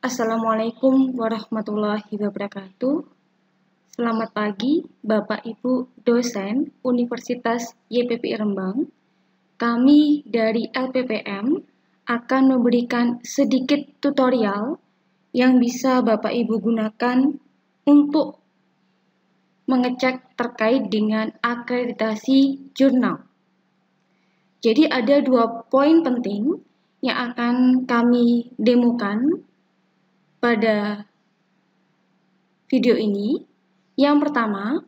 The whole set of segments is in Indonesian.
Assalamualaikum warahmatullahi wabarakatuh. Selamat pagi, Bapak Ibu dosen Universitas YPPI Rembang. Kami dari LPPM akan memberikan sedikit tutorial yang bisa Bapak Ibu gunakan untuk mengecek terkait dengan akreditasi jurnal. Jadi ada 2 poin penting yang akan kami demokan pada video ini. Yang pertama,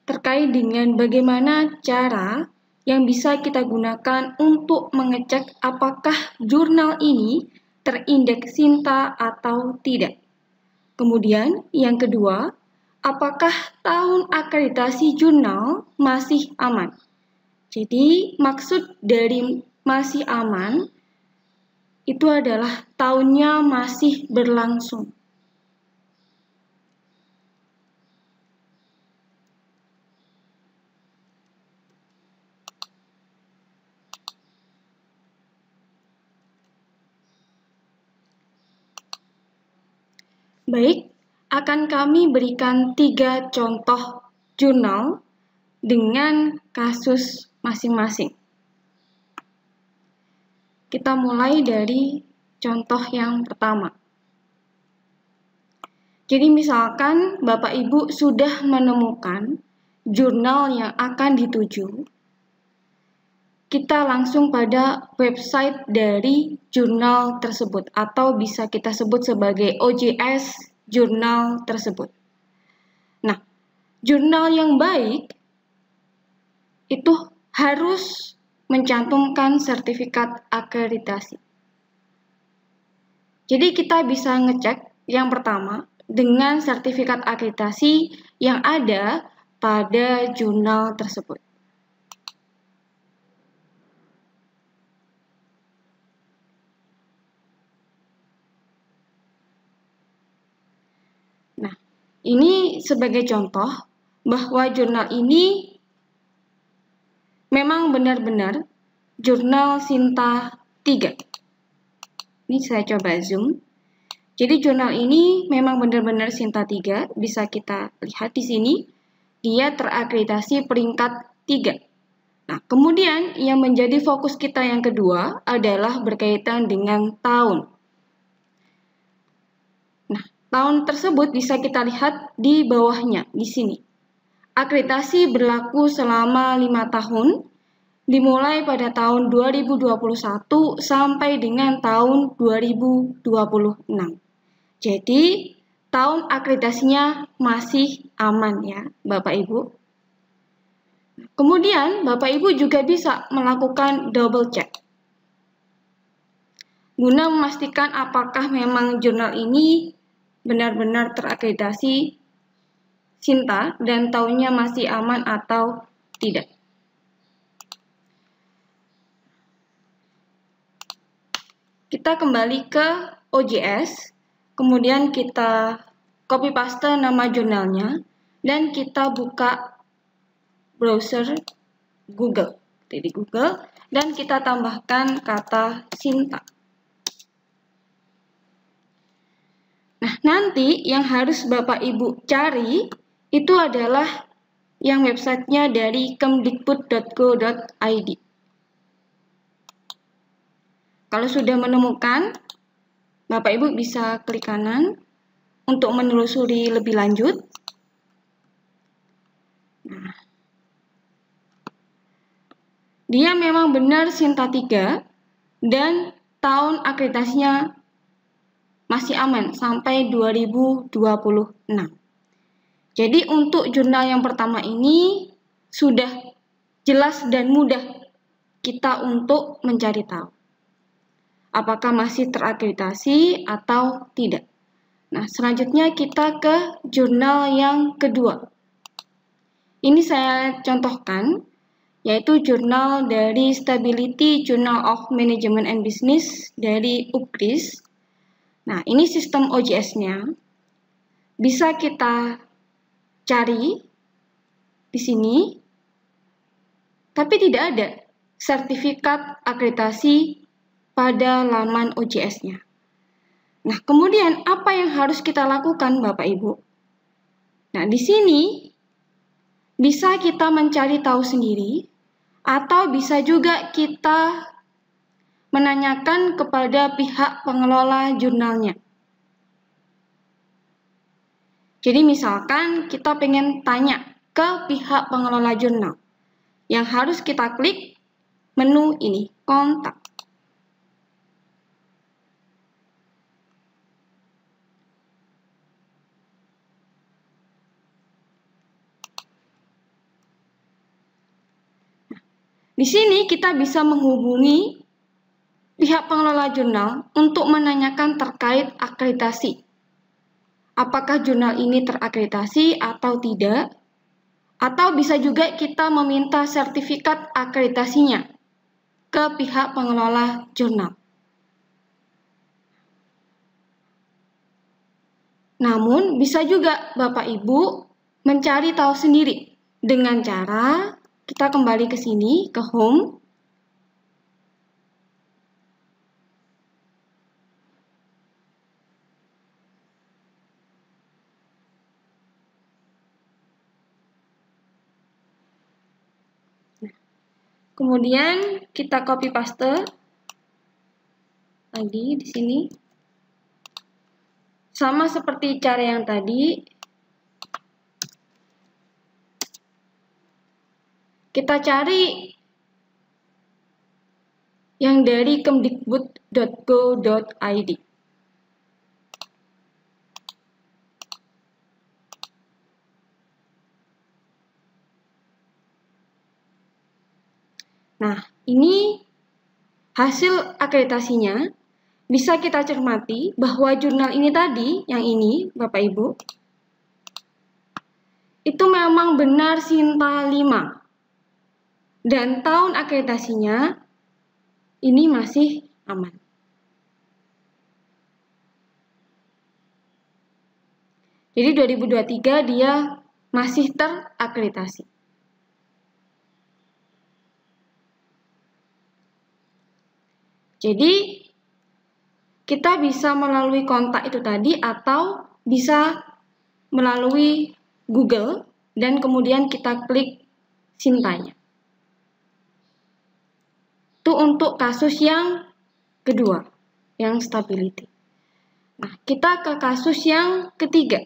terkait dengan bagaimana cara yang bisa kita gunakan untuk mengecek apakah jurnal ini terindeks Sinta atau tidak. Kemudian, yang kedua, apakah tahun akreditasi jurnal masih aman? Jadi, maksud dari masih aman itu adalah tahunnya masih berlangsung. Baik, akan kami berikan 3 contoh jurnal dengan kasus masing-masing. Kita mulai dari contoh yang pertama. Jadi misalkan Bapak Ibu sudah menemukan jurnal yang akan dituju, kita langsung pada website dari jurnal tersebut atau bisa kita sebut sebagai OJS jurnal tersebut. Nah, jurnal yang baik itu harus mencantumkan sertifikat akreditasi. Jadi kita bisa ngecek yang pertama dengan sertifikat akreditasi yang ada pada jurnal tersebut. Nah, ini sebagai contoh bahwa jurnal ini memang benar-benar jurnal Sinta 3. Ini saya coba zoom. Jadi jurnal ini memang benar-benar Sinta 3, bisa kita lihat di sini. Dia terakreditasi peringkat 3. Nah, kemudian yang menjadi fokus kita yang kedua adalah berkaitan dengan tahun. Nah, tahun tersebut bisa kita lihat di bawahnya, di sini. Akreditasi berlaku selama 5 tahun, dimulai pada tahun 2021 sampai dengan tahun 2026. Jadi, tahun akreditasinya masih aman ya, Bapak Ibu. Kemudian, Bapak Ibu juga bisa melakukan double check guna memastikan apakah memang jurnal ini benar-benar terakreditasi Sinta dan tahunnya masih aman atau tidak. Kita kembali ke OJS, kemudian kita copy paste nama jurnalnya, dan kita buka browser Google. Di Google, dan kita tambahkan kata Sinta. Nah, nanti yang harus Bapak Ibu cari itu adalah yang websitenya dari kemdikbud.go.id. Kalau sudah menemukan, Bapak Ibu bisa klik kanan untuk menelusuri lebih lanjut. Nah, dia memang benar Sinta 3 dan tahun akreditasinya masih aman sampai 2026. Jadi untuk jurnal yang pertama ini sudah jelas dan mudah kita untuk mencari tahu apakah masih terakreditasi atau tidak. Nah, selanjutnya kita ke jurnal yang kedua. Ini saya contohkan, yaitu jurnal dari Stability Journal of Management and Business dari UPRIS. Nah, ini sistem OJS-nya. Bisa kita cari di sini, tapi tidak ada sertifikat akreditasi pada laman OJS-nya. Nah, kemudian apa yang harus kita lakukan, Bapak Ibu? Nah, di sini bisa kita mencari tahu sendiri, atau bisa juga kita menanyakan kepada pihak pengelola jurnalnya. Jadi misalkan kita pengen tanya ke pihak pengelola jurnal, yang harus kita klik menu ini, kontak. Di sini kita bisa menghubungi pihak pengelola jurnal untuk menanyakan terkait akreditasi. Apakah jurnal ini terakreditasi atau tidak? Atau bisa juga kita meminta sertifikat akreditasinya ke pihak pengelola jurnal. Namun, bisa juga Bapak Ibu mencari tahu sendiri dengan cara kita kembali ke sini, ke home. Kemudian kita copy paste lagi di sini. Sama seperti cara yang tadi, kita cari yang dari kemdikbud.go.id. Nah, ini hasil akreditasinya. Bisa kita cermati bahwa jurnal ini tadi, yang ini, Bapak Ibu, itu memang benar Sinta 5. Dan tahun akreditasinya ini masih aman. Jadi 2023 dia masih terakreditasi. Jadi kita bisa melalui kontak itu tadi atau bisa melalui Google dan kemudian kita klik Sintanya. Itu untuk kasus yang kedua, yang stability. Nah, kita ke kasus yang ketiga.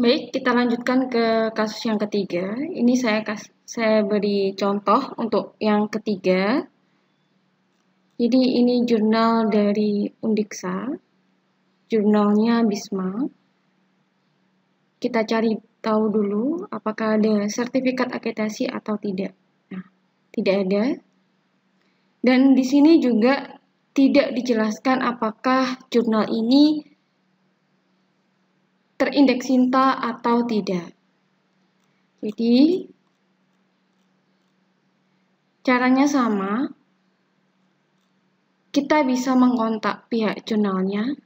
Baik, kita lanjutkan ke kasus yang ketiga. Ini saya beri contoh untuk yang ketiga. Jadi ini jurnal dari Undiksa, jurnalnya Bisma. Kita cari tahu dulu apakah ada sertifikat akreditasi atau tidak. Nah, tidak ada. Dan di sini juga tidak dijelaskan apakah jurnal ini terindeks Sinta atau tidak. Jadi, caranya sama. Kita bisa mengkontak pihak jurnalnya.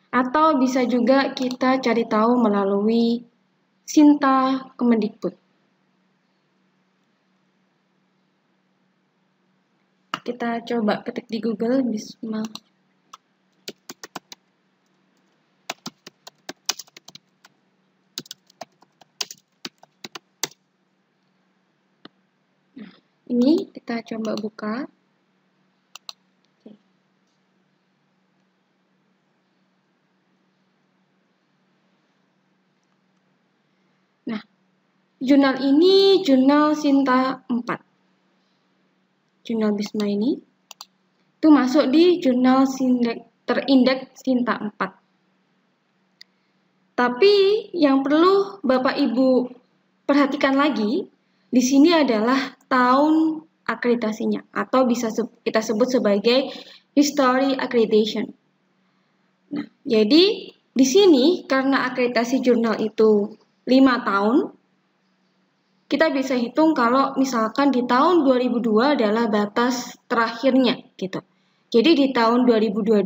Atau bisa juga kita cari tahu melalui Sinta Kemendikbud. Kita coba ketik di Google Bisma. Nah, ini kita coba buka. Nah, jurnal ini jurnal Sinta 4. Jurnal Bisma ini. Itu masuk di jurnal terindeks Sinta 4. Tapi yang perlu Bapak Ibu perhatikan lagi di sini adalah tahun akreditasinya atau bisa kita sebut sebagai history accreditation. Nah, jadi di sini karena akreditasi jurnal itu 5 tahun, kita bisa hitung kalau misalkan di tahun 2002 adalah batas terakhirnya gitu. Jadi di tahun 2022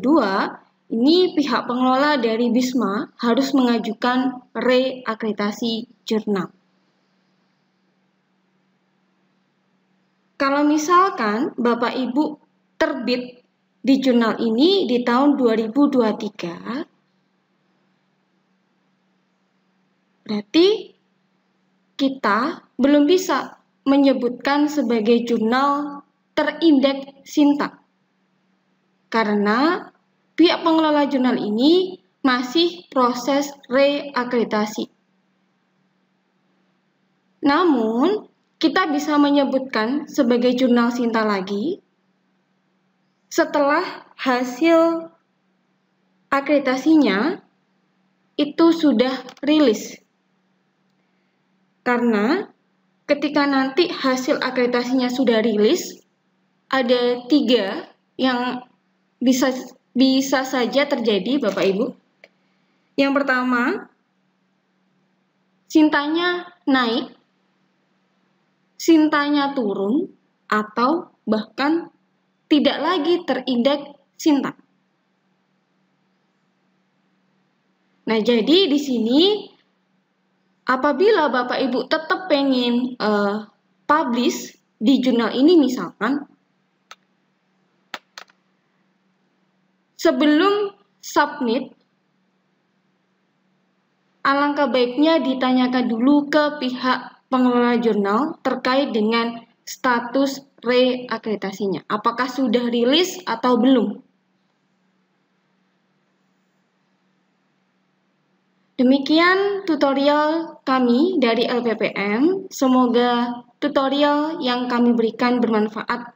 ini pihak pengelola dari BISMA harus mengajukan reakreditasi jurnal. Kalau misalkan Bapak Ibu terbit di jurnal ini di tahun 2023, berarti kita belum bisa menyebutkan sebagai jurnal terindeks Sinta. Karena pihak pengelola jurnal ini masih proses reakreditasi. Namun, kita bisa menyebutkan sebagai jurnal Sinta lagi setelah hasil akreditasinya itu sudah rilis. Karena ketika nanti hasil akreditasinya sudah rilis, ada 3 yang bisa saja terjadi Bapak Ibu. Yang pertama, Sintanya naik, Sintanya turun, atau bahkan tidak lagi terindeks Sinta. Nah, jadi di sini apabila Bapak Ibu tetap pengen publish di jurnal ini misalkan, sebelum submit, alangkah baiknya ditanyakan dulu ke pihak pengelola jurnal terkait dengan status reakreditasinya. Apakah sudah rilis atau belum? Demikian tutorial kami dari LPPM. Semoga tutorial yang kami berikan bermanfaat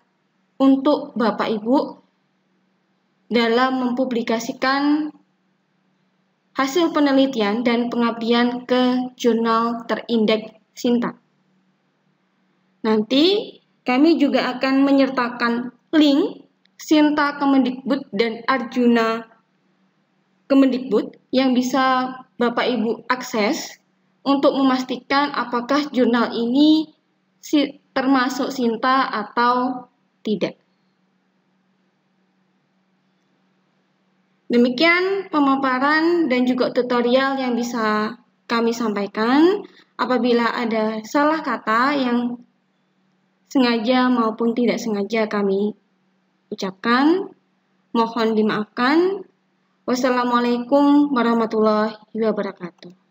untuk Bapak Ibu dalam mempublikasikan hasil penelitian dan pengabdian ke jurnal terindeks Sinta. Nanti kami juga akan menyertakan link Sinta Kemendikbud dan Arjuna Kemendikbud yang bisa Bapak Ibu akses untuk memastikan apakah jurnal ini termasuk Sinta atau tidak. Demikian pemaparan dan juga tutorial yang bisa kami sampaikan. Apabila ada salah kata yang sengaja maupun tidak sengaja kami ucapkan, mohon dimaafkan. Wassalamualaikum warahmatullahi wabarakatuh.